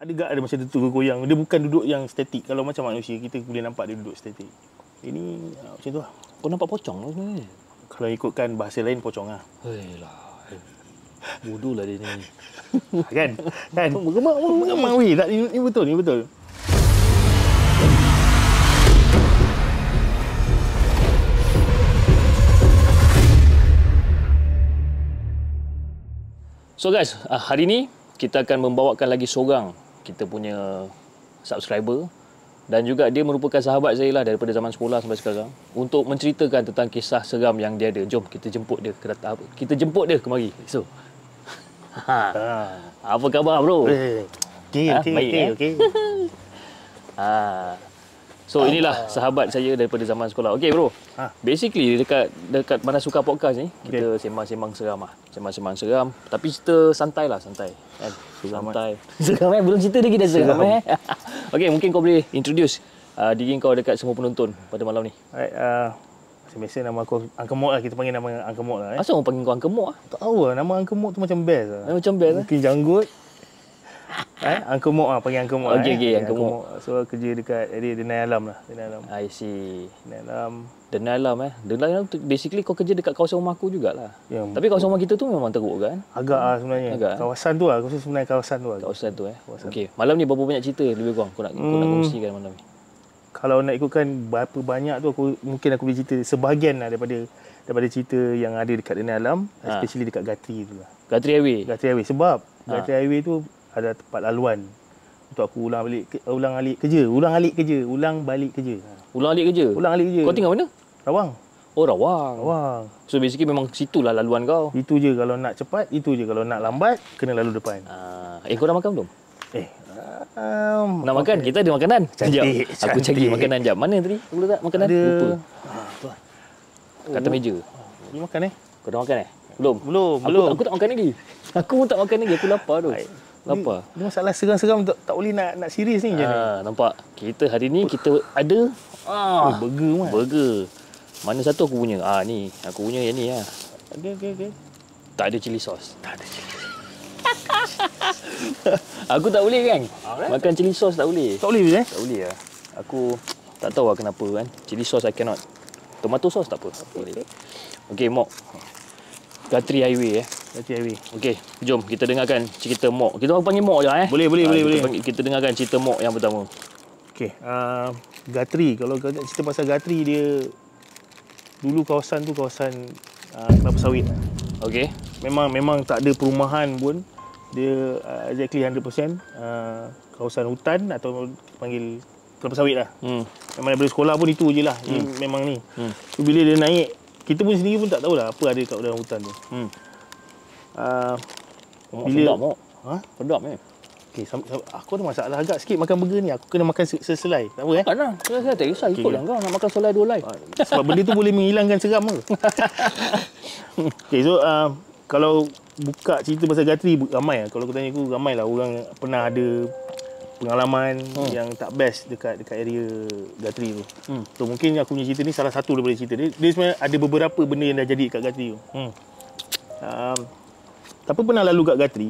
ada macam tu goyang. Dia bukan duduk yang statik. Kalau macam manusia, kita boleh nampak dia duduk statik. Ini macam tu lah. Kau nampak pocong lah sebenarnya. Kalau ikutkan bahasa lain, pocong lah. Hei lah. Bodoh lah dia ni. Kan? Bergemang weh. Tak, ni betul, ni betul. So guys, hari ni kita akan membawakan lagi seorang kita punya subscriber dan juga dia merupakan sahabat saya lah daripada zaman sekolah sampai sekarang untuk menceritakan tentang kisah seram yang dia ada. Jom kita jemput dia kemari. So. Apa khabar bro? Okey. So inilah sahabat saya daripada zaman sekolah. Okey bro. Basically dekat Mana Suka Podcast ni kita sembang-sembang seram lah. Sembang-sembang seram tapi cerita santai lah, santai. Kan? Santai. Seram belum cerita lagi dah seram Okey, mungkin kau boleh introduce diri kau dekat semua penonton pada malam ni. Alright, biasa nama aku Uncle Mok lah. Kita panggil nama Uncle Mok lah. Asal orang panggil kau Uncle Mok lah? Tak tahu lah. Nama Uncle Mok tu macam best lah. Macam best lah. Mungkin janggut. Uncle Mok lah. Panggil Uncle Mok. Okey, Uncle Mok. So, kerja dekat Denai Alam lah. Denai Alam. I see. Denai Alam. Denai Alam tu basically kau kerja dekat kawasan rumah aku jugalah. Ya, tapi kawasan rumah kita tu memang teruk kan? Agak lah sebenarnya. Agak. Kawasan tu lah. Aku rasa sebenarnya kawasan tu lah. Kawasan tu Okey. Malam ni berapa banyak cerita lebih kurang kau nak kongsikan malam ni? Kalau nak ikutkan berapa banyak tu mungkin aku boleh cerita sebahagian lah daripada cerita yang ada dekat Denai Alam, especially dekat Gatri tu lah. Gatri Highway. Sebab Gatri Highway tu ada tempat laluan untuk aku ulang balik kerja. Ulang balik kerja. Kau tinggal mana? Rawang. Oh, Rawang. So basically memang situlah laluan kau. Itu je kalau nak cepat, itu je kalau nak lambat kena lalu depan. Kau dah makan belum? Nak makan? Kita ada makanan. Cantik. Aku cari makanan jap. Mana tadi? Aku letak makanan. Lupa. Tu lah. Kat meja. Ni makan Kau dah makan Belum. Aku tak makan lagi. Aku pun tak makan lagi. Aku lapar tu. Lapar. Ni masalah seram-seram tak boleh nak serius ni macam ni. Nampak. Kita hari ni kita ada burger. Mana satu aku punya? Ni. Aku punya yang ni lah. Okey. Tak ada chili sauce. Aku tak boleh kan? Makan chili sauce tak boleh. Tak boleh Tak boleh lah. Aku tak tahu lah kenapa kan. Chili sauce I cannot. Tomato sauce tak apa. Boleh. Okey, Mok. Gatri Highway Gatri Highway. Okey, jom kita dengarkan cerita Mok. Kita panggil Mok je Boleh. Kita dengarkan cerita Mok yang pertama. Okey, Gatri. Kalau cerita pasal Gatri, dia dulu kawasan tu kawasan kelapa sawit. Okey. Memang tak ada perumahan pun. Dia exactly 100% kawasan hutan atau kita panggil kelapa sawit lah. Memang daripada sekolah pun itu je lah. Memang ni. So, bila dia naik, kita pun sendiri pun tak tahulah apa ada kat dalam hutan tu. Sedap Mok. Sedap Okay, aku ada masalah agak sikit makan burger ni. Aku kena makan seselai. Tak apa Tak nak. Saya tak kisah. Ikutlah kau nak makan selai 2 live. Sebab benda tu boleh menghilangkan seram ke. Okay, so kalau buka cerita pasal Gatri, ramai lah. Kalau aku tanya aku, ramai lah orang pernah ada pengalaman yang tak best dekat area Gatri tu. So mungkin aku punya cerita ni salah satu daripada cerita dia. Dia sebenarnya ada beberapa benda yang dah jadi dekat Gatri tu. Tapi pernah lalu kat Gatri,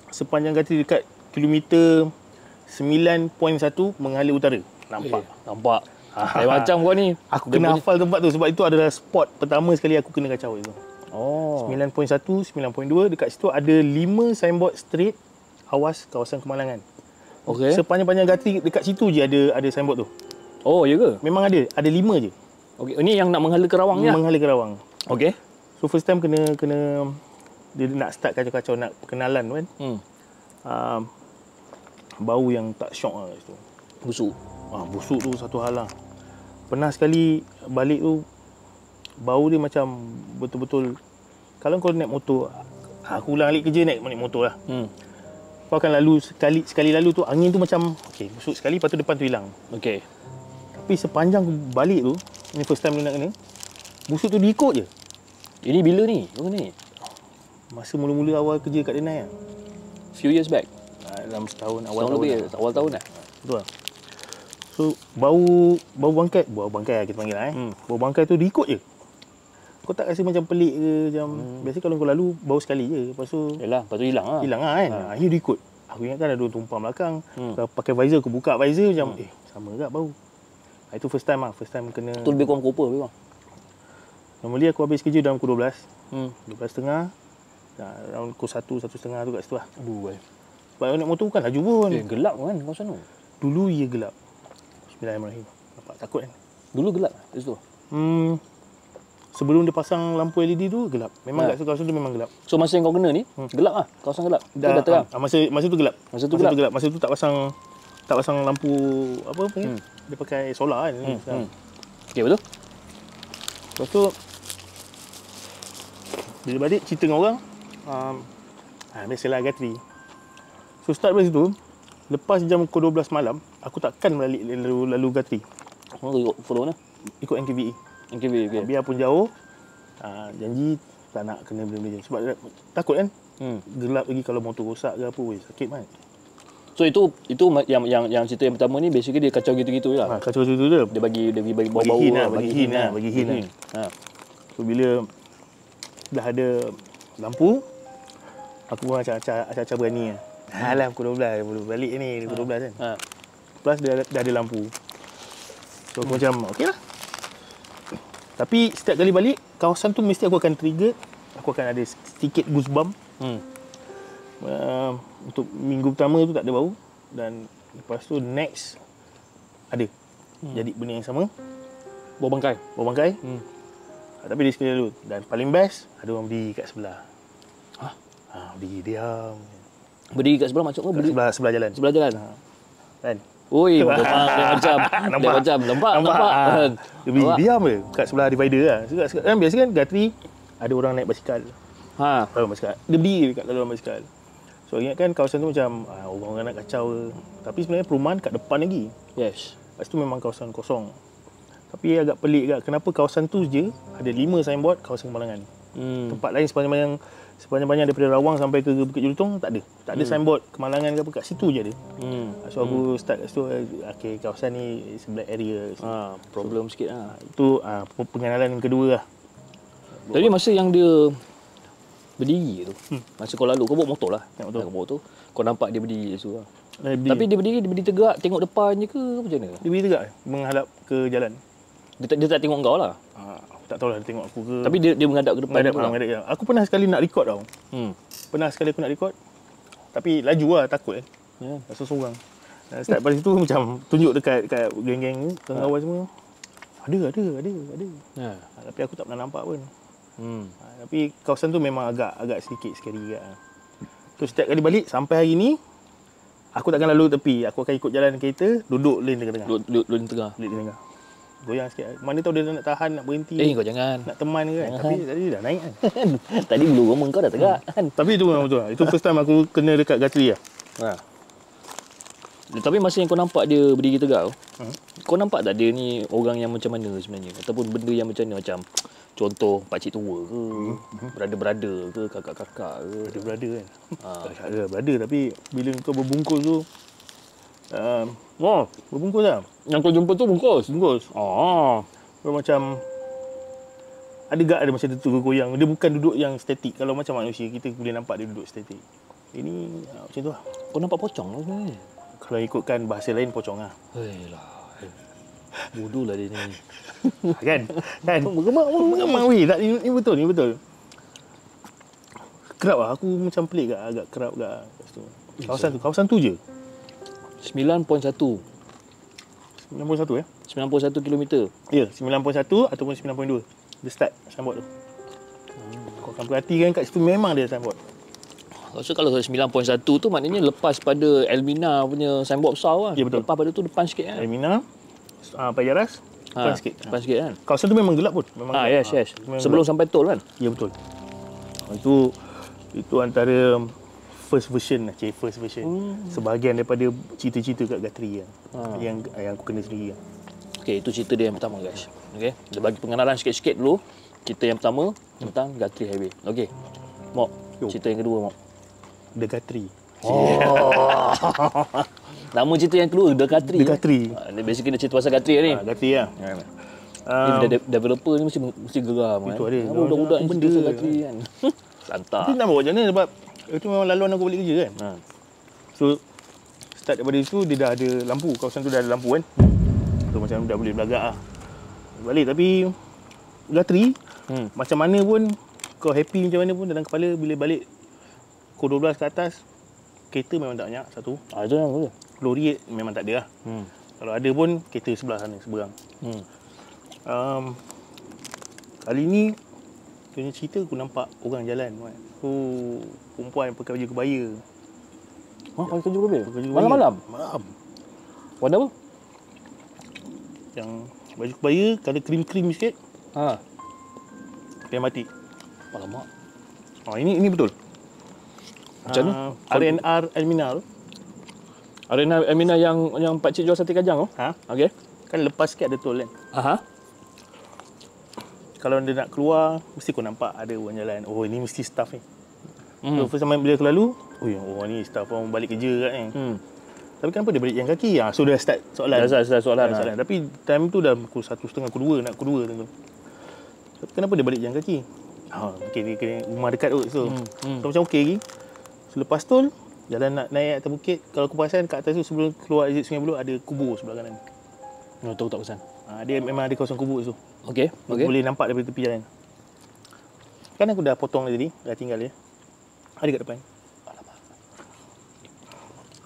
sepanjang Gatri dekat kilometer 9.1 menghala utara. Nampak. Macam kau ni. Aku kena hafal tempat tu sebab itu adalah spot pertama sekali aku kena kacau itu. 9.1, 9.2 dekat situ ada 5 signboard straight awas kawasan kemalangan. Okey. Sepanjang-panjang Gatri dekat situ je ada signboard tu. Oh, ya ke? Memang ada 5 je. Okey, ini yang nak menghala ke Rawang ni. Menghala ke Rawang. Okey. So first time kena dia nak start kacau-kacau nak perkenalan tu kan. Bau yang tak syok lah kat situ. Busuk. Busuk tu satu hal lah. Pernah sekali balik tu bau dia macam betul-betul. Kalau kau naik motor, aku ulang balik kerja naik motor lah. Kau akan lalu sekali lalu tu angin tu macam busuk sekali, lepas tu depan tu hilang. Okey. Tapi sepanjang balik tu, ni first time nak kena, busuk tu diikut je. Ini bila ni? Masa mula-mula awal kerja kat Denai lah. Few years back. Dalam setahun awal tahun lah. Betul lah. So bau bangkai lah kita panggil lah Bau bangkai tu diikut je. Kau tak rasa macam pelik ke macam biasa kalau kau lalu bau sekali je, lepas tu hilang lah. Hilang lah kan. Ini diikut. Aku ingat kan ada orang tumpang belakang. Pakai visor, aku buka visor macam sama juga bau. Itu first time kena. Tu lebih kurang pukul lebih bang. Normally aku habis kerja dalam pukul 12. 12.30. Around pukul 1, 1.30 tu kat situ lah. Aduh. Sebab naik motor bukan laju pun. Gelap kan kawasan tu? Dulu ia gelap. Bismillahirrahmanirrahim. Nampak takut kan? Dulu gelap kat situ? Sebelum dia pasang lampu LED tu gelap. Memang kat kawasan tu memang gelap. So masa yang kau kena ni, gelap lah? Kawasan gelap? Dah terang? Masa tu gelap. Masa tu gelap? Masa tu tak pasang lampu apa ni? Dia pakai solar kan. Okey, betul? Lepas tu bila balik cerita dengan orang, biasalah Gatri. So start dari situ, lepas jam pukul 12 malam, aku takkan balik lalu Gatri. Oh, follow mana? Ikut NKVE. NKVE, okey. Biarpun jauh, janji tak nak kena benda-benda sebab takut kan. Gelap lagi kalau motor rosak ke apa, sakit kan. So itu yang cerita yang pertama ni basically dia kacau gitu-gitu je lah. Kacau gitu je. Dia bagi bau-bau bagi hin lah. So bila dah ada lampu, aku pun acak-acak berani lah. Alah pukul 12 balik ni pukul 12 kan. Plus dah ada lampu. So aku macam okey lah. Tapi setiap kali balik, kawasan tu mesti aku akan trigger. Aku akan ada sedikit goosebump. Untuk minggu pertama tu tak ada bau. Dan lepas tu next ada. Jadi benda yang sama. Bau bangkai? Bau bangkai. Tapi dia sekali dulu. Dan paling best, ada orang berdiri kat sebelah. Berdiri diam. Berdiri kat sebelah macam apa? Sebelah jalan. Sebelah jalan? Kan? Oi, memang dia macam nampak. Dia berdiri diam je kat sebelah divider lah. Kan biasa kan Gatri ada orang naik basikal. Dalam basikal. Dia berdiri dekat dalam basikal. So ingat kan kawasan tu macam orang-orang nak kacau ke. Tapi sebenarnya perumahan kat depan lagi. Yes. Lepas tu memang kawasan kosong. Tapi agak pelik kat kenapa kawasan tu je ada 5 signboard kawasan kemalangan. Tempat lain sepanjang-panjang daripada Rawang sampai ke Bukit Jelutong tak ada. Tak ada signboard kemalangan ke apa, kat situ je ada. So aku start kat situ, okey kawasan ni sebelah area. Problem sikit lah. Itu pengenalan yang kedua lah. Jadi masa yang dia berdiri tu, masa kau lalu, kau bawa motor lah. Kau bawa tu, kau nampak dia berdiri tu lah. Tapi dia berdiri tegak, tengok depan je ke macam mana? Dia berdiri tegak, menghadap ke jalan. Dia tak tengok kau lah? Tak tahulah dia tengok aku ke. Tapi dia menghadap ke depan. Menghadap, ya. Aku pernah sekali nak record tau. Pernah sekali aku nak record. Tapi laju lah, takut kan. Rasa seorang. Start pada situ macam tunjuk dekat geng-geng ni, kawan-kawan semua. Ada. Tapi aku tak pernah nampak pun. Tapi kawasan tu memang agak sedikit scary juga. So setiap kali balik sampai hari ni, aku takkan lalu tepi. Aku akan ikut jalan kereta, duduk lane tengah-tengah. Duduk lane tengah. Lane tengah. Goyang sikit. Mana tahu dia nak tahan, nak berhenti. Kau jangan. Nak teman ke kan. Tapi tadi dah naik kan. Tadi bulu rumah kau dah tegak kan. Tapi itu memang betul. Itu first time aku kena dekat Gatri lah. Tapi masa yang kau nampak dia berdiri tegak tu, kau nampak tak dia ni orang yang macam mana sebenarnya? Ataupun benda yang macam mana? Macam contoh pakcik tua ke, brother-brother ke, kakak-kakak ke? Brother kan. Ada brother tapi bila kau berbungkus tu berbungkus lah. Yang kau jumpa tu bungkus? So, macam ada masa dia tu goyang. Dia bukan duduk yang statik. Kalau macam manusia kita boleh nampak dia duduk statik. Ini macam tu lah. Kau nampak pocong lah sebenarnya? Kalau ikutkan bahasa lain pocong lah. Bodoh lah dia ni. Kan? Mengemak weh. Tak, ni betul. Kerap lah. Aku macam pelik agak kerap kat situ. Kawasan tu je. 9.1 ya? 91 km. Ya, 9.1 ataupun 9.2. Dia start signboard tu. Kau akan perhatikan kat situ memang dia signboard. So kalau 9.1 tu maknanya lepas pada Elmina punya signboard besar lah. Ya, betul. Lepas pada tu depan sikit kan. Elmina, Pajaras, depan sikit. Depan sikit kan. Kawasan tu memang gelap pun. Yes. Sebelum gelap. Sampai tol kan. Ya, betul. Itu antara first version. Sebahagian daripada cerita-cerita kat Gatri yang aku kena sendiri. Okey, itu cerita dia yang pertama guys. Okey, dia bagi pengenalan sikit-sikit dulu. Cerita yang pertama tentang Gatri Highway. Okey. Mok, cerita yang kedua, Mok. The Gatri. Nama cerita yang kedua, The Gatri. The Gatri. Basically dia cerita pasal Gatri ni. Gatri lah. Developer ni mesti geram kan. Itu ada. Budak-budak ni cerita benda Gatri kan. Lantak. Tapi nak buat macam mana sebab itu memang laluan aku balik kerja kan. So start daripada situ dia dah ada lampu. Kawasan tu dah ada lampu kan. So macam dah boleh belagak lah. Balik tapi Gatri macam mana pun kau happy macam mana pun dalam kepala bila balik pukul 12 ke atas kereta memang tak banyak satu. Itu yang boleh. Lori memang tak ada lah. Kalau ada pun kereta sebelah sana seberang. Kali ni punya cerita aku nampak orang jalan kan. Perempuan pakai baju kebaya. Pakai baju kebaya? Baju kebaya. Malam-malam? Malam. Warna apa? Yang baju kebaya colour krim-krim sikit. Pakai mati. Alamak. Ini betul. Macam mana? RNR Almina tu. Arena Amina yang pakcik jual sate kajang tu? Okey. Kan lepas sikit ada tol kan. Kalau dia nak keluar, mesti kau nampak ada orang jalan. Oh, ini mesti staff ni. So, first time bila aku lalu, ni staff orang balik kerja kat ni. Tapi kenapa dia balik jalan kaki? So, dah start soalan. Dah start soalan. Tapi time tu dah pukul 1.30, pukul 2, nak pukul 2 tu. Kenapa dia balik jalan kaki? Mungkin dia kena rumah dekat tu. So macam okey lagi. Selepas tol, jalan nak naik atas bukit. Kalau aku perasan kat atas tu sebelum keluar exit Sungai Buloh ada kubur sebelah kanan. Tahu tak pesan. Dia memang ada kawasan kubur tu. Okey. Boleh nampak daripada tepi jalan. Kan aku dah potong dia tadi, dah tinggal dia. Ada kat depan. Alamak.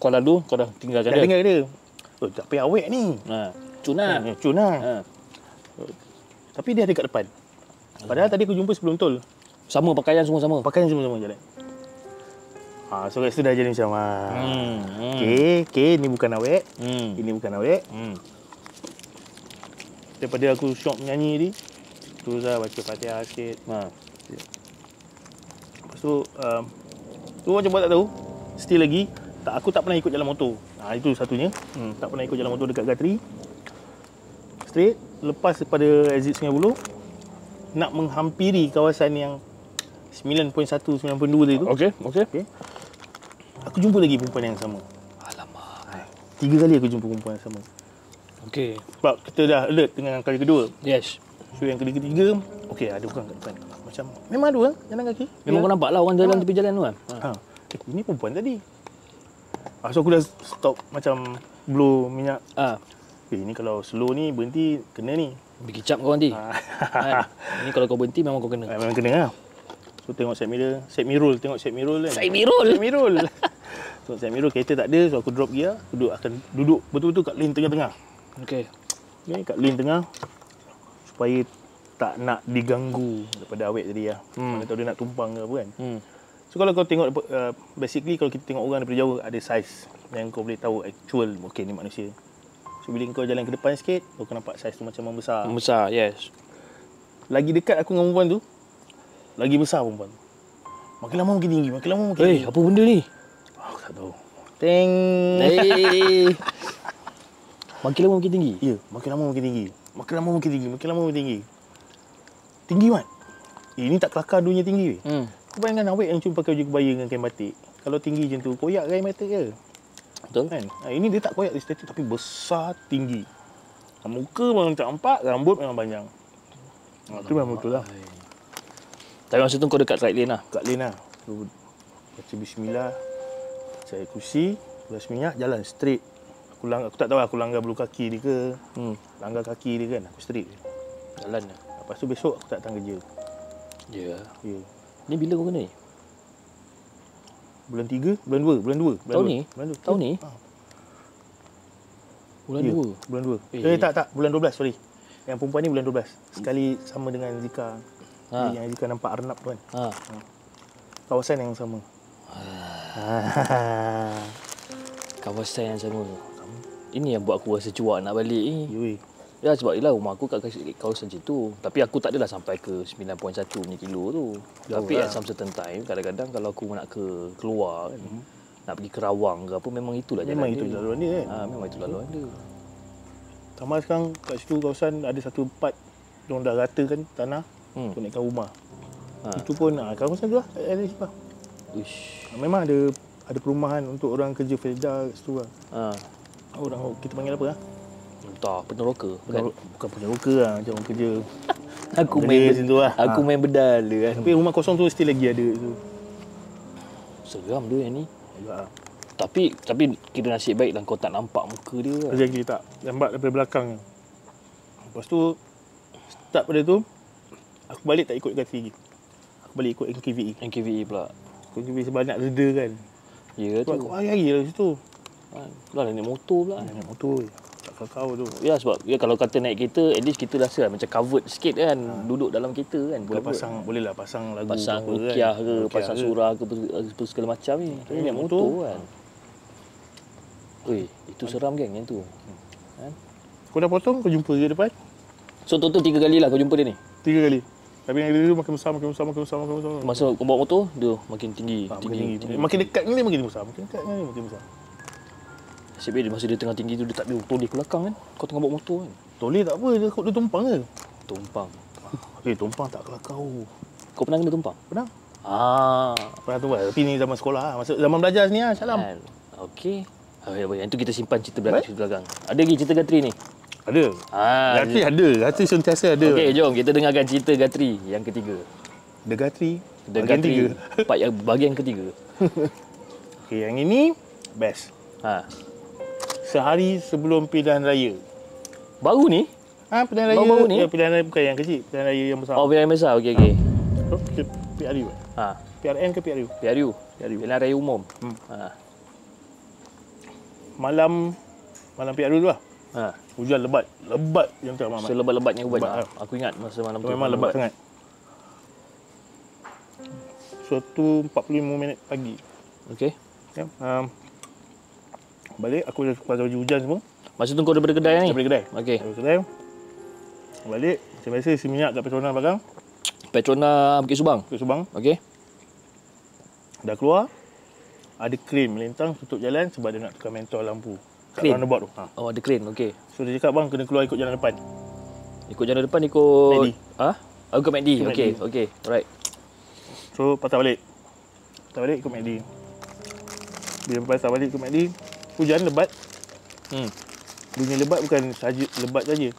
Kau lalu, kau dah tinggalkan dia? Dah tinggal dia. Tak payah awet ni. Cun lah. Tapi dia ada kat depan. Padahal tadi aku jumpa sebelum tol. Sama pakaian semua sama? Pakaian semua jalan. So kat situ dah jadi macam Okay, ni bukan awet. Ini bukan awet. Daripada aku syok menyanyi ni, terus lah baca Fatihah sikit. Lepas tu, tu macam buat tak tahu. Still lagi, aku tak pernah ikut jalan motor. Itu satunya. Tak pernah ikut jalan motor dekat Gatri. Straight, lepas daripada exit Sungai Buloh, nak menghampiri kawasan yang 9.1, 9.2 tadi tu. Okey. Aku jumpa lagi perempuan yang sama. Alamak. 3 kali aku jumpa perempuan yang sama. Okey. Sebab kita dah alert dengan kali kedua. Yes. So yang ketiga, okey ada orang kat depan. Macam memang ada orang jalan kaki. Memang kau nampak lah orang jalan tepi jalan tu kan? Ini perempuan tadi. So aku dah stop macam blow minyak. Ni kalau slow ni berhenti kena ni. Ambil kicap kau nanti. Ini kalau kau berhenti memang kau kena. Memang kena lah. So tengok side mirror kan. Side mirror. So side mirror kereta tak ada, so aku drop gear, akan duduk betul-betul kat lane tengah-tengah. Okey. Kat lane tengah supaya tak nak diganggu daripada awet tadi lah. Mana tahu dia nak tumpang ke apa kan. So kalau kau tengok basically kalau kita tengok orang daripada jauh ada saiz yang kau boleh tahu actual okey ni manusia. So bila kau jalan ke depan sikit, kau akan nampak saiz tu macam membesar. Membesar, yes. Lagi dekat aku dengan perempuan tu, lagi besar perempuan tu. Makin lama makin tinggi, tinggi. Apa benda ni? Aku tak tahu. Teng. Makin lama makin tinggi? Ya, makin lama makin tinggi. Makin lama makin tinggi. Tinggi mat. Ini tak kelakar dunia tinggi. Kau bayangkan awet yang cuma pakai baju kebaya dengan kain batik. Kalau tinggi macam tu, koyak kain batik ke? Betul kan? Ini dia tak koyak di statue tapi besar, tinggi. Muka memang tak nampak, rambut memang panjang. Itu memang betul lah. Tapi masa tu kau dekat right lane lah? Kat lane lah. So, baca bismillah, saya kursi, belas minyak, jalan straight. Aku tak tahu aku langgar bulu kaki dia ke. Langgar kaki dia kan, aku straight. Jalan lah. Lepas tu besok aku tak datang kerja. Ya. Ni bila kau kena ni? Bulan 3, bulan 2. Tahun ni? Tahun ni? Bulan 2? Bulan 2. Tak. Bulan 12, sorry. Yang perempuan ni bulan 12. Sekali sama dengan Zika. Yang Zika nampak Arnab tu kan. Kawasan yang sama. Kawasan yang sama. Ini yang buat aku rasa cuak nak balik ni. Ya sebab ialah rumah aku kat kawasan situ. Tapi aku tak adalah sampai ke 9.1 punya kilo tu. Tapi at some certain time, kadang-kadang kalau aku nak keluar kan, nak pergi ke Rawang ke apa, memang itulah jalan dia. Memang itu laluan dia kan. Memang itu laluan dia. Tambah sekarang kat situ kawasan ada satu part diorang dah ratakan tanah untuk naikkan rumah. Itu pun kawasan tu lah. Ada siapa. Memang ada perumahan untuk orang kerja Felda kat situ lah. Orang kita panggil apa lah? Entah, peneroka kan? Bukan peneroka lah, macam orang kerja. Aku main bedal kan. Tapi rumah kosong tu still lagi ada tu. Seram tu yang ni. Tapi kira nasib baik lah kau tak nampak muka dia kan. Exactly tak. Nampak daripada belakang. Lepas tu, start pada tu, aku balik tak ikut Gatri lagi. Aku balik ikut NKVE. NKVE pula. NKVE sebab nak reda kan. Ya Sebab tu. aku hari-hari lah situ. Lah naik motor pula. Naik motor. Tak kau tu. Ya sebab kalau kata naik kereta, at least kita rasa macam covered sikit kan. Duduk dalam kereta kan. Boleh lah pasang lagu. Pasang apa rukiah kan. ke, pasang surah ke, apa segala macam ni. Tapi naik motor kan. Oi, itu seram geng yang tu. Kan? Kau dah potong, kau jumpa dia depan. So total 3 kali lah kau jumpa dia ni. 3 kali. Tapi yang dia makin besar. Masa kau bawa motor, dia makin tinggi. Tinggi. Makin dekat ni dia makin besar. Makin dekat ni makin besar. Nasib baik masa dia tengah tinggi tu, dia tak boleh toleh ke belakang kan. Kau tengah bawa motor kan. Toleh tak apa, dia tumpang je. Tumpang. Tumpang tak kelakau. Kau pernah kena tumpang? Pernah? Pernah tumpang. Tapi ni zaman sekolah lah. Masa zaman belajar sini lah, Salam. Okey. Yang tu kita simpan cerita belakang. Ada lagi cerita Gatri ni? Ada. Gatri ada. Gatri sentiasa ada. Okey, jom kita dengarkan cerita Gatri yang ketiga. The Gatri. Gatri part yang bahagian ketiga. Okey, yang ini best. Sehari sebelum pilihan raya. Baru ni? Pilihan raya. Baru ni? Ya, pilihan raya bukan yang kecil. Pilihan raya yang besar. Oh, pilihan besar. Okey. PRU. PRN ke PRU? PRU. Pilihan raya umum. Malam PRU tu lah. Hujan lebat yang teramat. Selebat-lebatnya hujan. Aku ingat masa malam tu. Memang lebat sangat. Suatu 45 minit pagi. Okey. Ya, balik aku dah pakai baju hujan semua. Masa tu kau daripada kedai ni? Daripada kedai. Okey. Daripada kedai. Balik macam biasa isi minyak kat Petronas belakang. Petronas Bukit Subang. Bukit Subang. Okey. Dah keluar. Ada kren melintang tutup jalan sebab dia nak tukar mentol lampu. Kat Crane? roundabout tu. Oh, ada kren. Okey. So dia cakap bang kena keluar ikut jalan depan. Ikut jalan depan ikut McD. Ikut McD. Okey. Alright. So patah balik ikut McD. Bila patah balik ikut McD, hujan lebat. Bunyi lebat bukan saja lebat saja.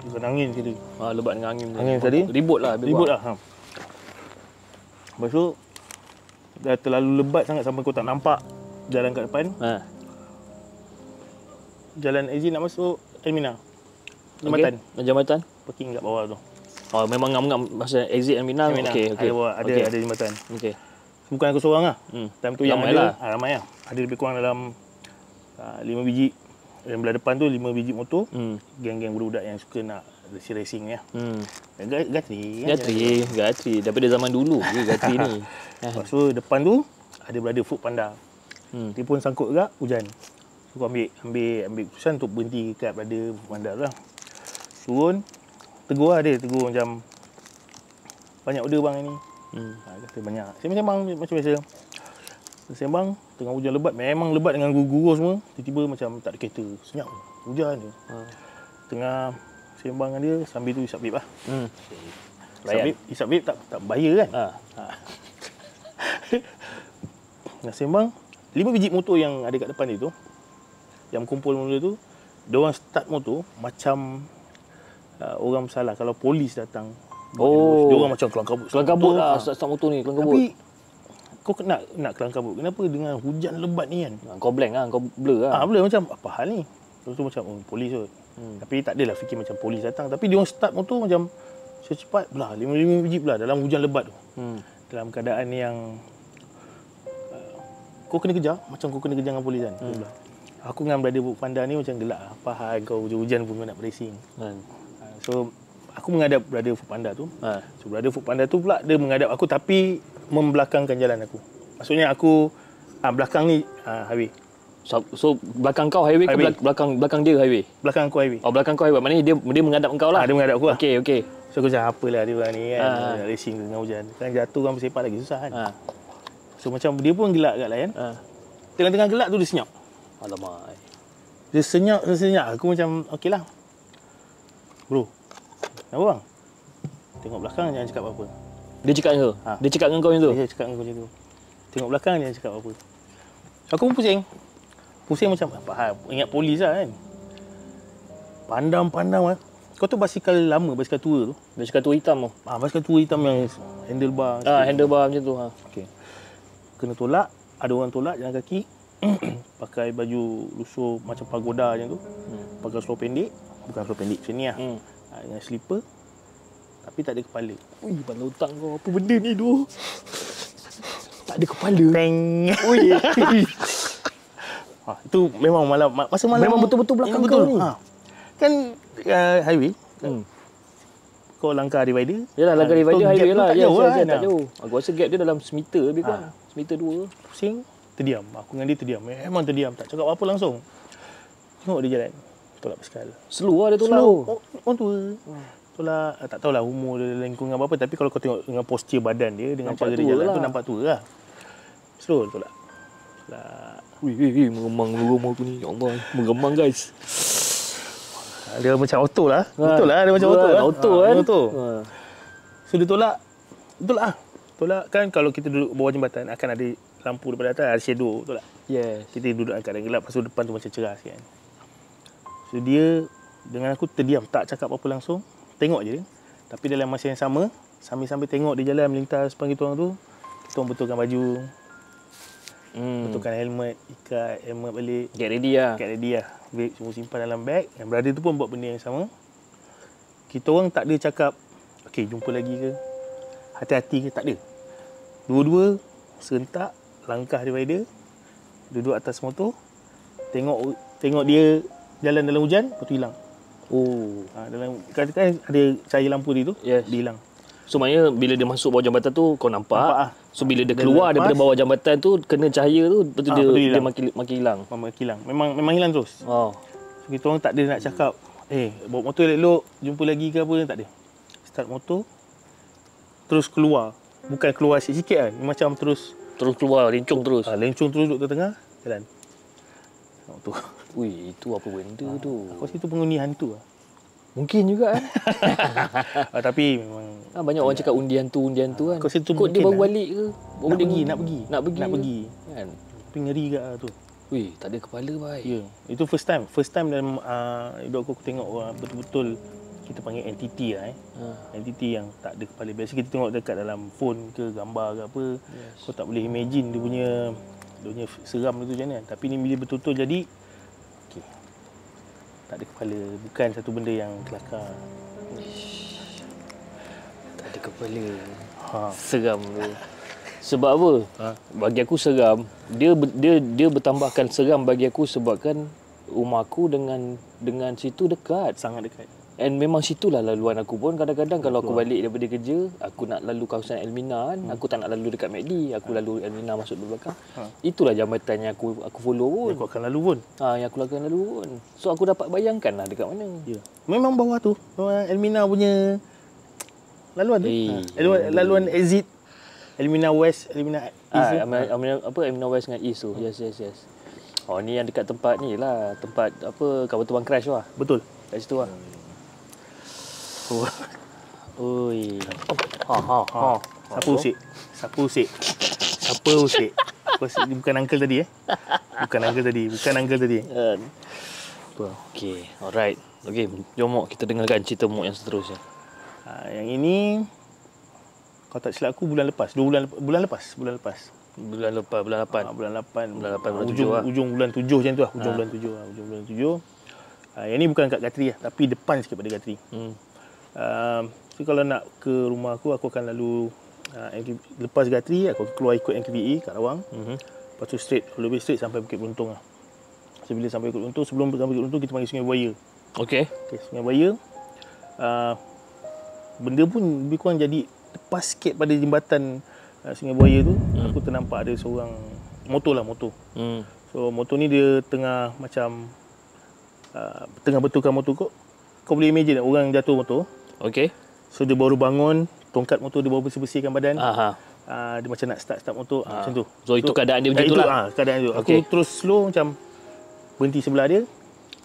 Bukan angin tadi. Lebat dengan angin. Angin tadi. Ribut lah. Lepas tu dah terlalu lebat sangat sampai kau tak nampak jalan kat depan. Jalan exit nak masuk Elmina. Jambatan. Jambatan. Parking kat bawah tu. Oh, memang ngam-ngam masa exit Elmina. Okey. Ada jambatan. Okey. Bukan aku seorang lah. Time tu yang ramai ada lah. Ramai lah. Ada lebih kurang dalam 5 biji. Yang belah depan tu 5 biji motor. Geng-geng budak-budak yang suka nak racing ya. Gatri. Daripada zaman dulu je Gatri ni. Lepas tu depan tu ada brother Food Panda. Dia pun sangkut juga hujan. So aku ambil keputusan untuk berhenti kat brother Food Panda tu lah. Turun, tegur lah dia. Tegur macam banyak order bang ni. Kata banyak. Sembang macam biasa. Sembang tengah hujan lebat. Memang lebat dengan guru-guru semua. Tiba-tiba macam tak ada kereta. Senyap. Hujan je. Tengah sembang dengan dia. Sambil tu isap vape lah. Isap vape tak bahaya kan? Nak sembang. 5 biji motor yang ada kat depan dia tu. Yang kumpul mula tu. Diorang start motor macam orang bersalah. Kalau polis datang. Diorang macam kelang kabut. Kelang kabut lah start motor ni. Kelang kabut. Tapi kau nak kelang kabut. Kenapa dengan hujan lebat ni kan? Kau blank lah. Kau blur lah. Blur macam apa hal ni? Lepas tu macam polis kot. Tapi tak adalah fikir macam polis datang. Tapi diorang start motor macam secepat pula. 5 biji pula dalam hujan lebat tu. Dalam keadaan yang kau kena kejar. Macam kau kena kejar dengan polis kan. Aku dengan brother Food Panda ni macam gelak. Apa hal kau hujan-hujan pun kau nak racing. So aku menghadap brother Food Panda tu. So brother Food Panda tu pula dia menghadap aku tapi membelakangkan jalan aku. Maksudnya aku belakang ni highway. So belakang kau highway. Ke belakang dia highway? Belakang aku highway. Oh, belakang kau highway. Maknanya dia menghadap engkau lah. Dia menghadap aku lah. Okey. So aku macam apalah dia orang ni kan. Racing dengan hujan. Kan jatuh kan bersepak lagi susah kan. So macam dia pun gelak kat lain. Tengah-tengah gelak tu dia senyap. Alamak. Dia senyap. Aku macam okeylah. Bro. Kenapa bang? Tengok belakang jangan cakap apa-apa. Dia cakap dengan kau? Dia cakap dengan kau macam tu? Dia cakap dengan kau macam tu. Tengok belakang jangan cakap apa-apa. Aku pun pusing. Pusing macam apa hal? Ingat polis lah kan. Pandang-pandang lah. Kau tu basikal lama, basikal tua tu. Basikal tua hitam tu? Basikal tua hitam yang handlebar. Handlebar macam tu. Okey. Kena tolak. Ada orang tolak jalan kaki. pakai baju lusuh macam pagoda macam tu. Pakai seluar pendek, bukan seluar pendek macam ni lah. Dengan slipper tapi tak ada kepala. Ui, kepala otak kau. Apa benda ni tu? Tak ada kepala. Teng. Ui. Itu memang malam, masa malam Memang betul-betul belakang betul. kau ni. Kan highway. Kau langkah divider. Yalah, langkah divider highway lah. Tak jauh kan. Tak jauh. Aku rasa gap dia dalam semeter lebih kurang. Semeter 2. Pusing, terdiam. Aku dengan dia terdiam. Memang terdiam. Tak cakap apa-apa langsung. Tengok dia jalan. Tolak basikal. Slow lah dia tolak. Orang tua. Tolak, tak tahulah umur dia lengkung apa, tapi kalau kau tengok dengan postur badan dia, dengan nampak cara dia jalan lah. tu nampak tua lah. Slow tolak. Tolak. Mengemang rumah aku ni. Ya Allah, mengemang guys. Dia macam auto lah. Betul lah, dia macam auto lah. Auto kan? Auto. So dia tolak. Tolak kan kalau kita duduk bawah jembatan akan ada lampu daripada atas, ada shadow, betul tak? Yes. Kita duduk dalam keadaan gelap, lepas tu depan tu macam cerah sikit kan. So dia dengan aku terdiam, tak cakap apa-apa langsung. Tengok je dia. Tapi dalam masa yang sama, sambil-sambil tengok dia jalan melintas sepanjang tuang tu, kita orang betulkan baju. Betulkan helmet, ikat helmet balik. Get ready lah. Get ready lah. Bag semua simpan dalam bag. Yang brother tu pun buat benda yang sama. Kita orang tak ada cakap, okey jumpa lagi ke? Hati-hati ke? Tak ada. Dua-dua serentak langkah divider, duduk atas motor, tengok dia jalan dalam hujan, lepas tu hilang. Dalam kan ada cahaya lampu dia tu, yes. Dia hilang. So maknanya bila dia masuk bawah jambatan tu kau nampak. So bila dia keluar lepas, daripada bawah jambatan tu kena cahaya tu, betul dia makin hilang. Memang hilang terus. So kita orang tak ada nak cakap, bawa motor elok, jumpa lagi ke apa, tak ada. Start motor, terus keluar. Bukan keluar sikit-sikit kan, macam terus keluar, lencong terus. Lencong terus duduk tengah jalan. Tu. Ui, itu apa benda tu? Aku rasa itu pengundi hantu lah. Mungkin juga kan. Tapi memang banyak orang cakap undi hantu kan. Kau situ dia baru balik ke? Nak pergi. Kan. Tapi ngeri juga tu. Wih, tak ada kepala baik. Ya, itu first time dalam hidup aku tengok betul-betul kita panggil entity lah entity yang tak ada kepala. Biasa kita tengok dekat dalam phone ke gambar ke apa, kau tak boleh imagine dia punya seram tu macam mana. Tapi ni bila betul-betul jadi, tak ada kepala, bukan satu benda yang kelakar. Tak ada kepala. Seram tu. Sebab apa? Bagi aku seram, dia bertambahkan seram bagi aku sebabkan rumah aku dengan situ dekat, sangat dekat. And memang situlah laluan aku pun kadang-kadang kalau aku balik daripada kerja, aku nak lalu kawasan Elmina kan, aku tak nak lalu dekat McD, aku lalu Elmina masuk di belakang. Itulah jambatan yang aku follow pun. Yang aku akan lalu pun. Yang aku akan lalu pun. So aku dapat bayangkan lah dekat mana. Ya. Memang bawah tu, memang Elmina punya laluan tu. Laluan exit Elmina West, Elmina East. Elmina West dengan East tu. Yes. Oh, ni yang dekat tempat ni lah, tempat apa kapal terbang crash tu lah. Betul. Kat situ lah. Oi. Siapa usik? Bukan uncle tadi Bukan uncle tadi. Okey, alright. Okey, jom Mok kita dengarkan cerita Mok yang seterusnya. Yang ini kau tak silap aku bulan lepas. Bulan lepas. Bulan 8. Bulan 8. Ujung bulan 7 macam tu lah. Ujung bulan 7. Yang ni bukan kat Gatri lah, tapi depan sikit pada Gatri. So kalau nak ke rumah aku akan lalu lepas Gatri, aku keluar ikut NKVE kat Rawang. Lepas tu all the way straight sampai Bukit Beruntung lah. So bila sampai Bukit Beruntung, sebelum sampai Bukit Beruntung kita panggil Sungai Buaya. Okey, Sungai Buaya. Benda pun lebih kurang jadi lepas sikit pada jembatan Sungai Buaya tu, aku ternampak ada seorang motor. So motor ni dia tengah macam tengah betulkan motor kau boleh imagine orang jatuh motor. Okey. So dia baru bangun, tongkat motor dia baru bersih-bersihkan badan. Dia macam nak start motor macam tu. So itu keadaan dia macam itulah. Keadaan tu. Aku terus slow macam berhenti sebelah dia.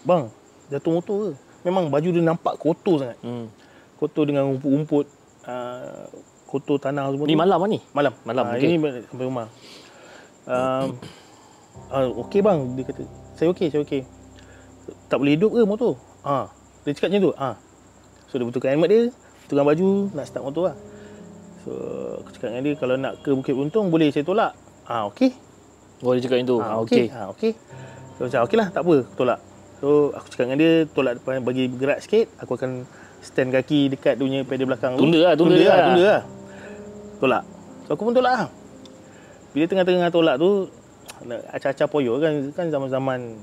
Bang, jatuh motor ke? Memang baju dia nampak kotor sangat. Kotor dengan rumput-rumput, kotor tanah semua. Ni malam ni? Malam. Okey. Ini sampai rumah. Okey bang, dia kata. Saya okey. Tak boleh hidup ke motor? Dia cakap macam tu. So dia betulkan helmet dia, betulkan baju, nak start motor lah. So aku cakap dengan dia, kalau nak ke Bukit Beruntung boleh saya tolak. Okey. Oh, dia cakap macam tu. Okey. Okey. So macam okey lah, tak apa, tolak. So aku cakap dengan dia, tolak depan, bagi bergerak sikit, aku akan stand kaki dekat dia punya pedal belakang tu. Tunda lah. Tolak. So aku pun tolak lah. Bila tengah-tengah tolak tu, acah-acah poyo kan zaman-zaman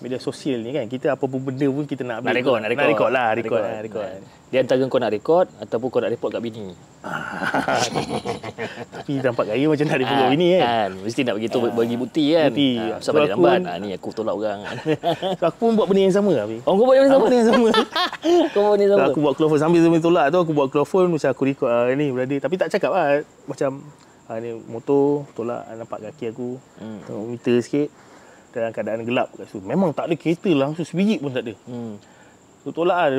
media sosial ni kan, kita apa pun benda pun kita nak update. Nak rekod. Dia antara kau nak rekod ataupun kau nak report kat bini. Tapi nampak gaya macam nak report kat bini kan. Mesti nak bagi bukti kan. Pasal balik lambat. Ni aku tolak orang. So aku pun buat benda yang sama lah. Oh, kau buat benda yang sama? Kau buat benda yang sama? Aku buat clophone sambil tolak tu, aku buat clophone macam aku rekod ni berada. Tapi tak cakap lah. Macam ni motor tolak, nampak kaki aku. Tengok meter sikit. Dalam keadaan gelap kat situ. Memang tak ada kereta langsung sebiji pun tak ada. So tolak lah.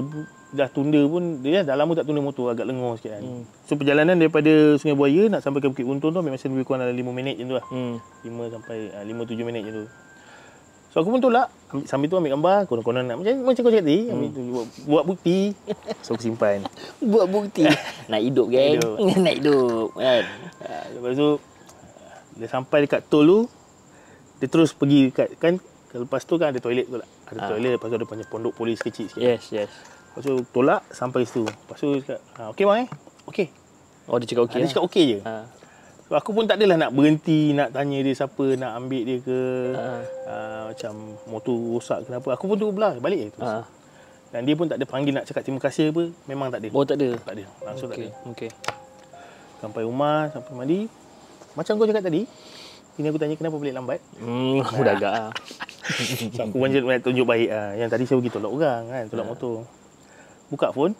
Dah tunda pun, dia dah lama tak tunda motor, agak lengur sikit kan. So perjalanan daripada Sungai Buaya nak sampai ke Bukit Buntun tu memang lebih kurang dalam 5 minit macam tu lah. 5 sampai 5-7 minit macam tu. So aku pun tolak, sambil tu ambil gambar, konon-konon nak macam kau cakap tadi, ambil tu, buat bukti. So aku simpan. Buat bukti. Nak hidup geng. Nak hidup kan. Lepas tu dia sampai dekat tol tu, dia terus pergi dekat, kan lepas tu kan ada toilet tu lah. Ada toilet, lepas tu ada banyak pondok polis kecil sikit. Yes. Lepas tu tolak sampai situ. Lepas tu cakap, okey bang okey. Oh, dia cakap okey. Dia cakap okey je. So, aku pun tak adalah nak berhenti, nak tanya dia siapa nak ambil dia ke. Macam motor rosak kenapa. Aku pun terus belah, balik je terus. Dan dia pun tak ada panggil nak cakap terima kasih apa. Memang tak ada. Oh, tak ada? Tak ada. Langsung tak ada. Okey. Sampai rumah, sampai mandi. Macam kau cakap tadi, ini aku tanya kenapa balik lambat. Udah agak lah. So, aku pun nak tunjuk baik yang tadi saya pergi tolak orang kan, tolak motor. Buka phone.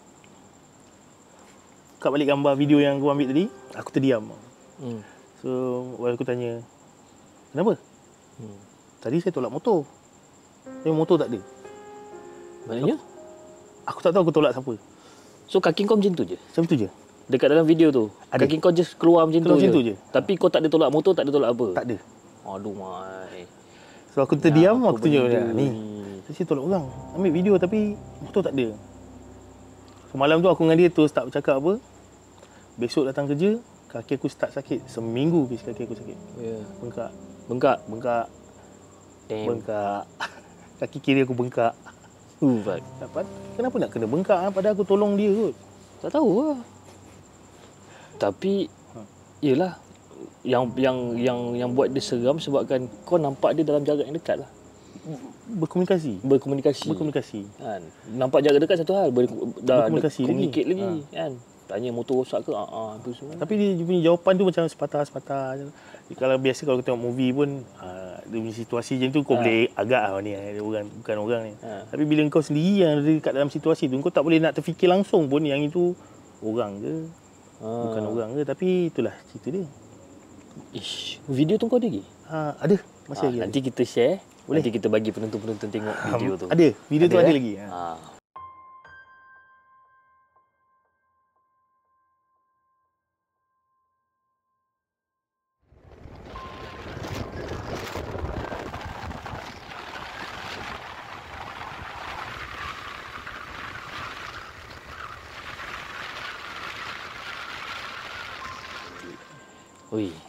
Buka balik gambar video yang aku ambil tadi, aku terdiam. So, waktu aku tanya, kenapa? Tadi saya tolak motor. Tapi motor tak ada. Maknanya? Aku tak tahu aku tolak siapa. So, kaki kau macam tu je? Macam tu je. Dekat dalam video tu? Ada. Kaki kau just keluar macam tu je? Tapi kau tak ada tolak motor, tak ada tolak apa? Tak ada. Aduh, mai. So, aku terdiam, aku tunjuk dia. Ni, saya tolak orang. Ambil video tapi motor tak ada. So, malam tu aku dengan dia terus tak bercakap apa. Besok datang kerja, kaki aku start sakit. Seminggu bis kaki aku sakit. Bengkak. Bengkak. Damn. Bengkak. Kaki kiri aku bengkak. Dapat. Kenapa nak kena bengkak padahal aku tolong dia kot. Tak tahu lah. Tapi yelah, yang buat dia seram sebabkan kau nampak dia dalam jarak yang dekat lah. Berkomunikasi. Kan? Nampak jarak dekat satu hal, berkomunikasi communicate lagi kan. Tanya motor rosak ke? Apa semua. Tapi dia punya jawapan tu macam sepatah-sepatah. Kalau biasa kalau kita tengok movie pun dia punya situasi macam tu kau boleh agak ni orang, bukan orang ni. Tapi bila kau sendiri yang ada dekat dalam situasi tu, kau tak boleh nak terfikir langsung pun yang itu orang ke bukan orang ke. Tapi itulah cerita dia. Video tu kau ada lagi? Ada, masih lagi. Nanti kita share. Boleh. Nanti kita bagi penonton-penonton tengok video tu. Ada, video tu ada lagi.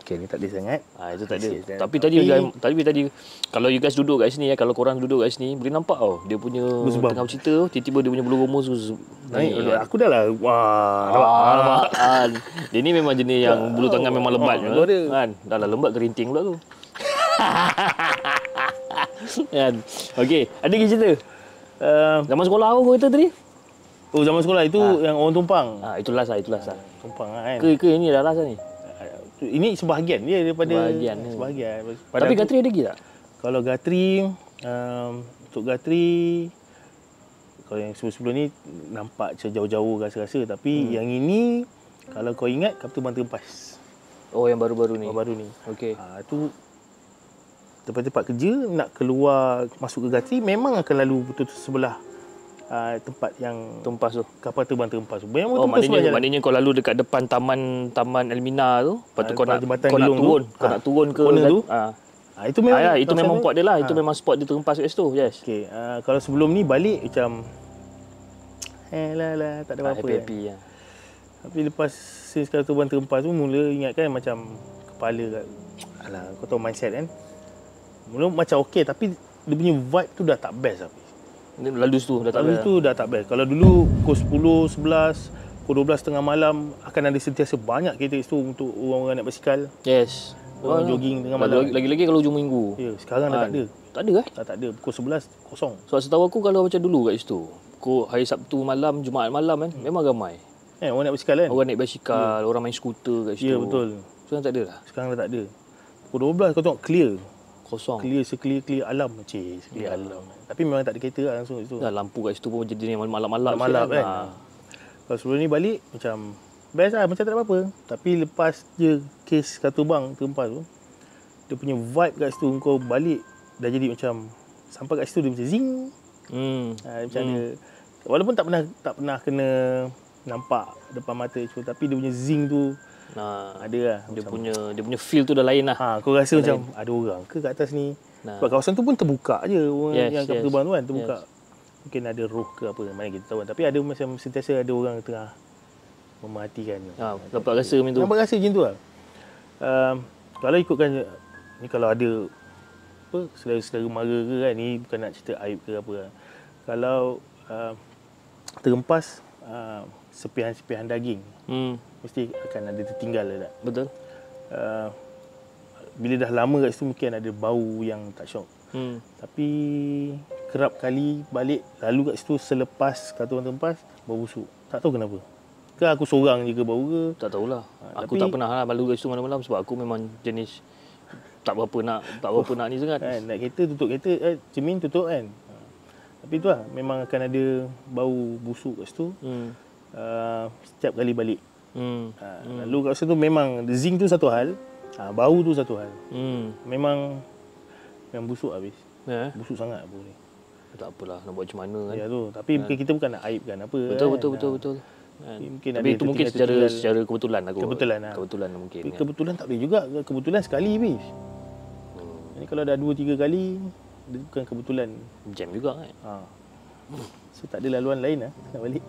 Okey, ni tak ada sangat. Itu tak ada. Tapi tadi kalau you guys duduk kat sini kalau korang duduk kat sini boleh nampak dia punya tengah cerita tiba-tiba dia punya bulu rumus naik. Aku dah lah. Wah, dia ni memang jenis yang bulu tangan memang lebat kan. Dah lah lembat kerinting pula tu. Kan. Okey, ada lagi cerita? Zaman sekolah apa kau kata tadi? Oh, zaman sekolah itu yang orang tumpang. Itu last lah. Tumpang kan. Ke ini dah last ni? Ini sebahagian dia daripada sebahagian. Tapi Gatri ada lagi tak? Kalau Gatri, untuk Gatri, kalau yang sebelum ni nampak jauh-jauh rasa-rasa. Tapi yang ini, kalau kau ingat, Kapten Banter Empas. Oh, yang baru-baru ni? Baru ni. Okey. Itu tempat-tempat kerja, nak keluar, masuk ke Gatri, memang akan lalu betul-betul sebelah tempat yang Tumpas tu. kapal terbang terempas tu. Maknanya kau lalu dekat depan taman Elmina tu. Lepas tu kau nak turun ke tu. Itu memang itu memang spot dia lah. Itu memang spot dia terempas kat situ. Yes. Okey, kalau sebelum ni balik macam tak ada apa-apa. Happy. Tapi lepas sekali terbang terempas tu mula ingat kan macam kepala kat, alah kau tahu mindset kan. Mula macam okey tapi dia punya vibe tu dah tak best lah. Lalu tu dah tak Lalu ada. tu dah tak best. Kalau dulu pukul 10, 11, pukul 12 tengah malam akan ada sentiasa banyak kereta situ untuk orang-orang naik basikal, Yes. orang jogging tengah malam. Lagi-lagi kalau hujung minggu. Ya, sekarang dah tak ada. Tak ada Tak ada. Pukul 11 kosong. So setahu aku kalau macam dulu kat situ, hari Sabtu malam, Jumaat malam kan, memang ramai. Orang naik basikal kan? Orang naik basikal, orang main skuter kat situ. Ya, betul. Sekarang tak ada dah. Sekarang dah tak ada. Pukul 12 kau tengok clear. Kosong. Clear seclear alam. Seclear alam. Tapi memang tak ada kereta lah langsung kat situ. Dah lampu kat situ pun jadi malap-malap. Malap kan. Kalau sebelum ni balik macam best lah, macam tak ada apa-apa. Tapi lepas je kes kata bang terhempas tu, dia punya vibe kat situ kau balik dah jadi macam sampai kat situ dia macam zing. Macam ada, walaupun tak pernah kena nampak depan mata cuma, tapi dia punya zing tu ada lah. Dia punya feel tu dah lain lah. Kau rasa macam ada orang ke kat atas ni. Sebab kawasan tu pun terbuka je. Orang yang kat terbang tu kan terbuka. Mungkin ada roh ke apa, mana kita tahu. Tapi ada macam sentiasa ada orang tengah memerhatikan. Dapat rasa macam tu. Dapat rasa macam tu lah. Kalau ikutkan ni, kalau ada apa saudara-saudara mara ke kan, ni bukan nak cerita aib ke apa lah. Kalau terhempas sepihan-sepihan daging, mesti akan ada tertinggal lah tak? Betul. Bila dah lama kat situ mungkin ada bau yang tak syok. Tapi kerap kali balik lalu kat situ selepas kata orang terhempas, bau busuk. Tak tahu kenapa. Ke aku seorang je ke bau ke? Tak tahulah. Aku tak pernah lah lalu kat situ malam-malam sebab aku memang jenis tak berapa nak ni sangat. Kan, naik kereta tutup kereta, cermin tutup kan. Tapi tu lah, memang akan ada bau busuk kat situ. Setiap kali balik. Lalu kat situ memang zing tu satu hal, bau tu satu hal. Memang busuk habis. Busuk sangat bau ni. Tak apalah, nak buat macam mana kan. Ya tu, tapi kita bukan nak aibkan apa. Betul. Mungkin tapi itu mungkin secara kebetulan aku. Kebetulan mungkin. Kebetulan tak boleh juga. Kebetulan sekali habis. Ini kalau dah 2-3 kali, dia bukan kebetulan. Jam juga kan. So tak ada laluan lain lah nak balik.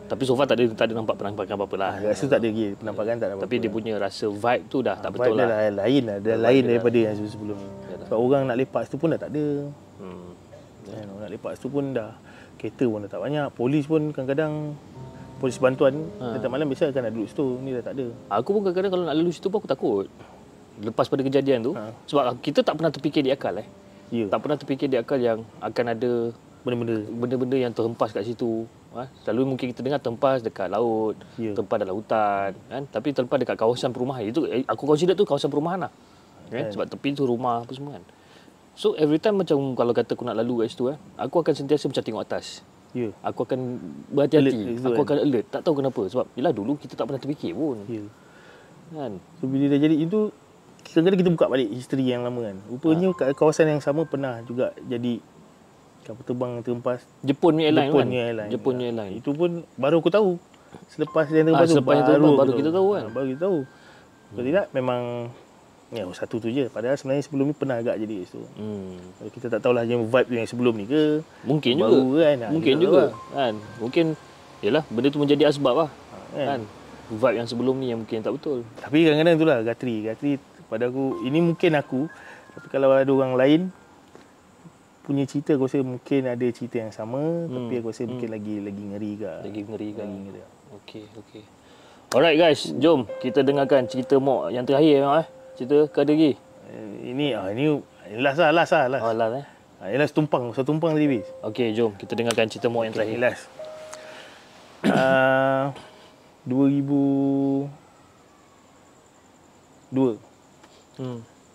Tapi so far tak ada nampak penampakan apa-apa lah. Rasa tak ada lagi penampakan, tak ada apa-apa. Tapi dia punya rasa vibe tu dah tak vibe betul lah. Lain lah. Dah lain daripada yang sebelum ni. Sebab orang nak lepak situ pun dah tak ada. Orang nak lepak situ pun dah, kereta pun dah tak banyak. Polis pun kadang-kadang, polis bantuan datang malam biasa akan nak duduk situ. Ni dah tak ada. Aku pun kadang-kadang kalau nak lalu situ pun aku takut. Lepas pada kejadian tu, sebab kita tak pernah terfikir di akal tak pernah terfikir di akal yang akan ada benda-benda yang terhempas kat situ. Selalu mungkin kita dengar terhempas dekat laut, terhempas dalam hutan kan, tapi terhempas dekat kawasan perumahan. Itu aku consider tu kawasan perumahan lah. Sebab tepi tu rumah apa semua kan. So every time macam kalau kata aku nak lalu kat situ aku akan sentiasa macam tengok atas. Aku akan berhati-hati, aku akan alert. Tak tahu kenapa, sebab yelah dulu kita tak pernah terfikir pun. Kan. So bila dah jadi itu, kadang-kadang kita buka balik history yang lama kan. Rupanya kat kawasan yang sama pernah juga jadi kapal terbang yang terhempas. Jepun punya airline kan? Jepun punya airline. Itu pun baru aku tahu. Selepas yang terhempas tu, baru kita tahu kan? Baru kita tahu. Kalau tidak, memang satu tu je. Padahal sebenarnya sebelum ni pernah agak jadi situ. Kita tak tahulah yang vibe tu yang sebelum ni ke. Mungkin baru juga. Kan? Mungkin juga. Kan? Mungkin, yelah, benda tu menjadi asbab lah. Kan? Vibe yang sebelum ni yang mungkin tak betul. Tapi kadang-kadang itulah, Gatri pada aku, ini mungkin aku. Tapi kalau ada orang lain punya cerita, aku rasa mungkin ada cerita yang sama. Tapi aku rasa mungkin lagi ngeri ke. Lagi ngeri. Okey. Alright guys, jom kita dengarkan cerita Mok yang terakhir. Cerita ke ada lagi? Ini last lah. Last Last tumpang tadi habis. Okey, jom kita dengarkan cerita Mok yang terakhir. Last. 2002.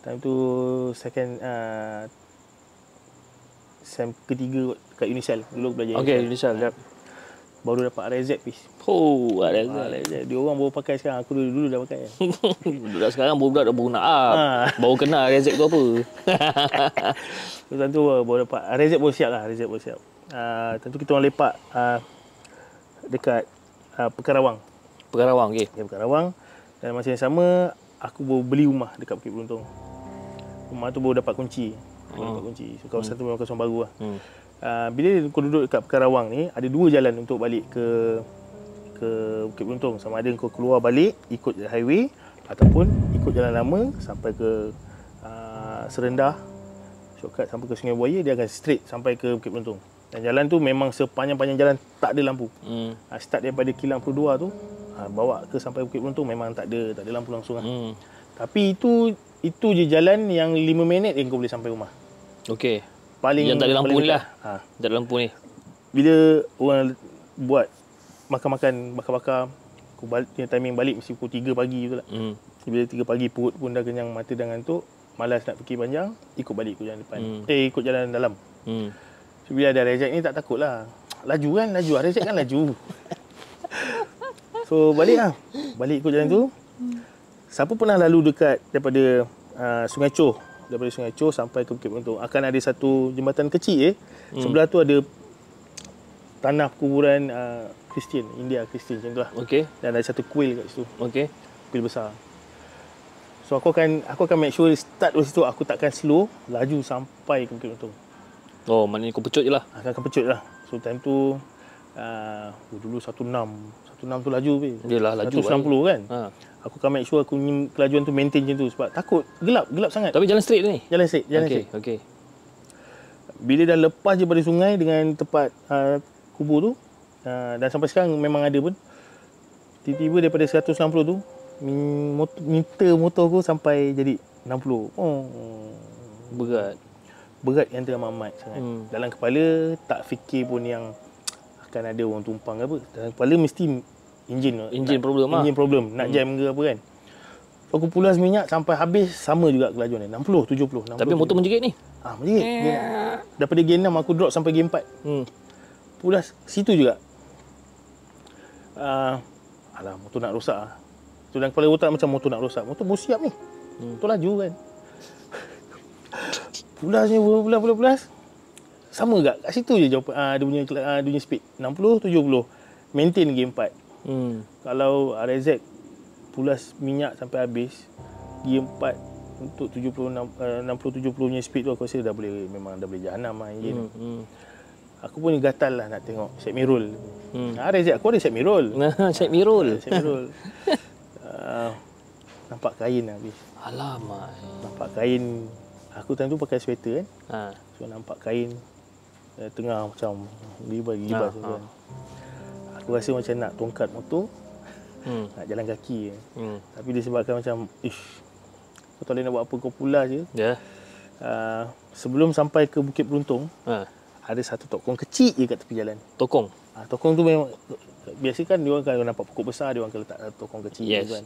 Time tu second sem ketiga kat Unisel. Dulu aku belajar. Okey, Unisel. Baru dapat RZ piece. RZ. Dia orang baru pakai sekarang. Aku dulu dah pakai. Budak sekarang budak dah baru nak up. Baru kenal RZ tu apa. Tentu baru dapat RZ baru siap lah. Tentu kita orang lepak dekat Pekarawang. Okey. Pekarawang. Dan masa yang sama aku baru beli rumah dekat Bukit Beruntung. Rumah tu baru dapat kunci. So kawasan tu memang kawasan baru lah. Bila kau duduk dekat Pekarawang ni, ada dua jalan untuk balik ke Bukit Beruntung. Sama ada kau keluar balik ikut highway ataupun ikut jalan lama sampai ke Serendah Shortcut sampai ke Sungai Buaya, dia akan straight sampai ke Bukit Beruntung. Dan jalan tu memang sepanjang-panjang jalan tak ada lampu. Start daripada Kilang Perdua tu, bawa ke sampai Bukit Beruntung memang tak ada lampu langsung lah. Tapi itu je jalan yang 5 minit kau boleh sampai rumah. Okey. Paling yang tak ada lampu paling ni lah. Tak ada lampu ni. Bila orang buat makan-makan, bakar-bakar, aku balik, timing balik mesti pukul 3 pagi tu lah. Bila 3 pagi perut pun dah kenyang, mata dah ngantuk, malas nak fikir panjang, ikut balik ikut jalan depan. Ikut jalan dalam. So, bila ada reject ni tak takut lah. Laju kan, reject kan laju. So balik lah. Balik ikut jalan tu. Siapa pernah lalu dekat daripada Sungai Choh, daripada Sungai Choh sampai ke Bukit Beruntung, akan ada satu jembatan kecil sebelah tu ada tanah kuburan Kristian, India Kristian macam tu lah. Okey. Dan ada satu kuil kat situ. Okey. Kuil besar. So aku akan make sure start dari situ, aku takkan slow, laju sampai ke Bukit Beruntung. Oh, maknanya kau pecut je lah. Akan pecut lah. So time tu dulu 16 tu laju Yelah, laju 190 kan. Aku akan make sure aku kelajuan tu maintain macam tu sebab takut gelap sangat. Tapi jalan straight ni. Jalan straight. Okey. Bila dah lepas je pada sungai dengan tempat kubur tu, dan sampai sekarang memang ada pun, tiba-tiba daripada 160 tu meter motor aku sampai jadi 60. Berat yang teramat sangat. Dalam kepala tak fikir pun yang akan ada orang tumpang ke apa. Dalam kepala mesti engine problem. Nak jam ke apa kan. So, aku pulas minyak sampai habis, sama juga kelajuan ni. 60, 70. Tapi motor menjerit ni? Menjerit. Daripada gear 6 aku drop sampai gear 4. Pulas situ juga. Alah, motor nak rosak lah. Tu dalam kepala otak macam motor nak rosak. Motor baru siap ni. Motor laju kan. Pulas. Sama juga. Kat situ je jawapan dia punya speed. 60, 70. Maintain gear 4. Kalau RZ pulas minyak sampai habis, gear 4 untuk 60-70 punya speed tu aku rasa memang dah boleh jahanam lah engine. Aku pun gatal lah nak tengok set mirror. RZ aku ada set mirror. Set mirror. Nampak kain habis. Alamak. Nampak kain. Aku time tu pakai sweater kan. So nampak kain tengah macam gibas kan. Aku rasa macam nak tongkat motor, nak jalan kaki. Tapi disebabkan macam kau tak boleh nak buat apa, kau pulas je. Sebelum sampai ke Bukit Beruntung, ada satu tokong kecil je kat tepi jalan. Tokong tu memang biasa kan dia orang kan nampak pokok besar, dia orang akan letak tokong kecil kan.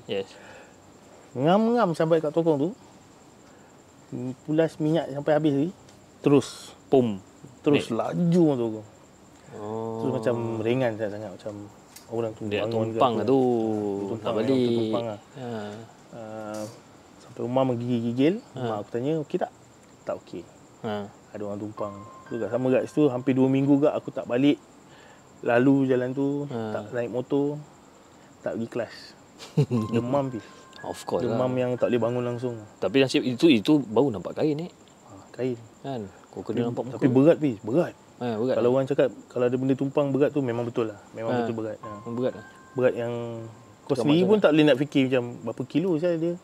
Ngam-ngam sampai kat tokong tu, pulas minyak sampai habis lagi, terus laju motor aku. Terus macam ringan sangat macam orang tu dia bangun tumpang lah tu. Nak balik. Sampai rumah menggigil-gigil. Mak aku tanya, okey tak? Tak okey. Ada orang tumpang. Sama kat situ hampir 2 minggu gak aku tak balik. Lalu jalan tu, tak naik motor, tak pergi kelas. Demam pergi. Of course demam yang tak boleh bangun langsung. Tapi nasib itu baru nampak kain ni. Kain. Kan? Kau kena nampak muka. Tapi berat pergi, berat. Berat. Kalau orang cakap kalau ada benda tumpang berat tu memang betul lah. Memang betul berat. Berat lah. Berat yang kau sendiri pun tak boleh nak fikir macam berapa kilo saja dia.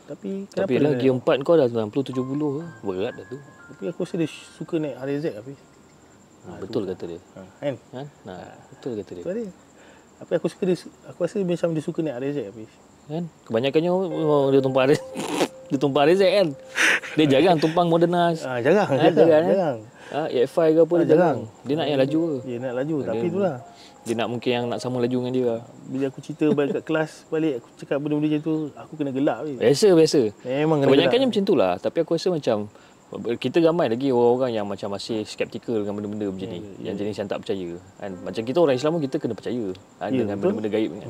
Tapi kenapa lagi 4 kau dah 90 70 berat dah tu. Tapi aku rasa dia suka naik RZ habis. Betul kata dia. Kan? Betul kata dia. Betul dia. Tapi aku rasa macam dia suka naik RZ habis. Kan? Kebanyakannya dia tumpang RZ. Dia tumpang RZ kan. Dia jarang tumpang Modernas. Jarang. EF5 ke apa dia jarang. Dia nak yang laju ke. Dia nak laju tapi itulah. Dia nak mungkin yang nak sama laju dengan dia. Bila aku cerita balik kat kelas balik aku cakap benda-benda macam tu, aku kena gelak weh. Biasa. Memang kena kebanyakannya macam itulah. Tapi aku rasa macam kita ramai lagi orang-orang yang macam masih skeptikal dengan benda-benda macam ni. Yang jenis yang tak percaya. Kan? Macam kita orang Islam pun kita kena percaya dengan benda-benda gaib kan.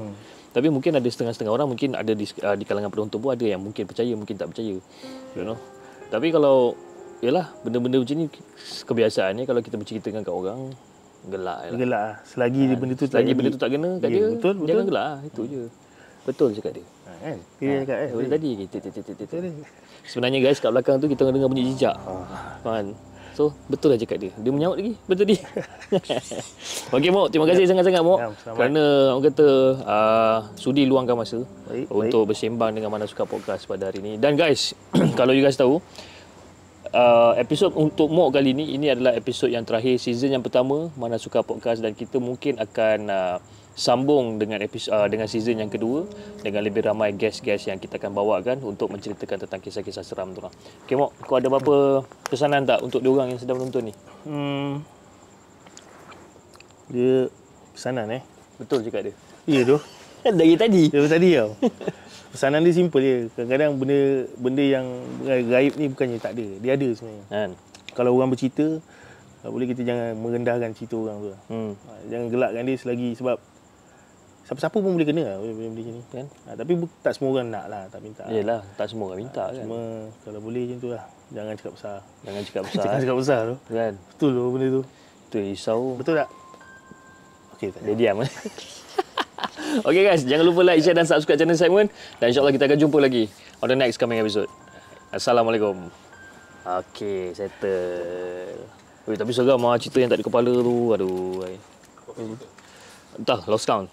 Tapi mungkin ada setengah-setengah orang, mungkin ada di kalangan penonton pun ada yang mungkin percaya, mungkin tak percaya. You know. Tapi kalau yalah benda-benda macam ni kebiasaan ni, kalau kita berceritakan kat orang gelak lah. Selagi benda tu tak kena kat dia, betul. Jangan gelak lah. Itu je. Betul cakap dia. Kan? Dia cakap tadi sebenarnya guys kat belakang tu kita dengar bunyi jejak. Kan? So betul lah cakap dia. Dia menyaut lagi. Betul dia. Okey Mok, terima kasih sangat-sangat Mok. Kerana orang kata sudi luangkan masa untuk bersembang dengan Mana Suka Podcast pada hari ini. Dan guys, kalau you guys tahu episod untuk Mok kali ini adalah episod yang terakhir season yang pertama Mana Suka Podcast, dan kita mungkin akan sambung dengan dengan season yang kedua dengan lebih ramai guest-guest yang kita akan bawakan untuk menceritakan tentang kisah-kisah seram tu lah. Okay Mok, kau ada apa pesanan tak untuk diorang yang sedang menonton ni? Dia pesanan Betul cakap dia. Ya tu. Dari tadi. Dari tadi tau. Pesanan dia simple je. Kadang-kadang benda yang gaib ni bukannya tak ada. Dia ada sebenarnya. Kan? Kalau orang bercerita, boleh kita jangan merendahkan cerita orang tu. Jangan gelakkan dia selagi, sebab siapa-siapa pun boleh kena lah benda macam ni. Kan? Tapi tak semua orang nak lah, tak minta. Yelah, tak semua orang minta kan. Cuma kalau boleh macam tu lah. Jangan cakap besar. Jangan cakap besar. Jangan cakap besar tu. Kan? Betul tu benda tu. Tu risau. Betul tak? Okey, tak. Dia diam. Okay guys, jangan lupa like, share dan subscribe channel Simon. Dan insyaAllah kita akan jumpa lagi on the next coming episode. Assalamualaikum. Okay, settle. Tapi seram lah cerita yang tak ada kepala tu. Aduh. Entah, lost count.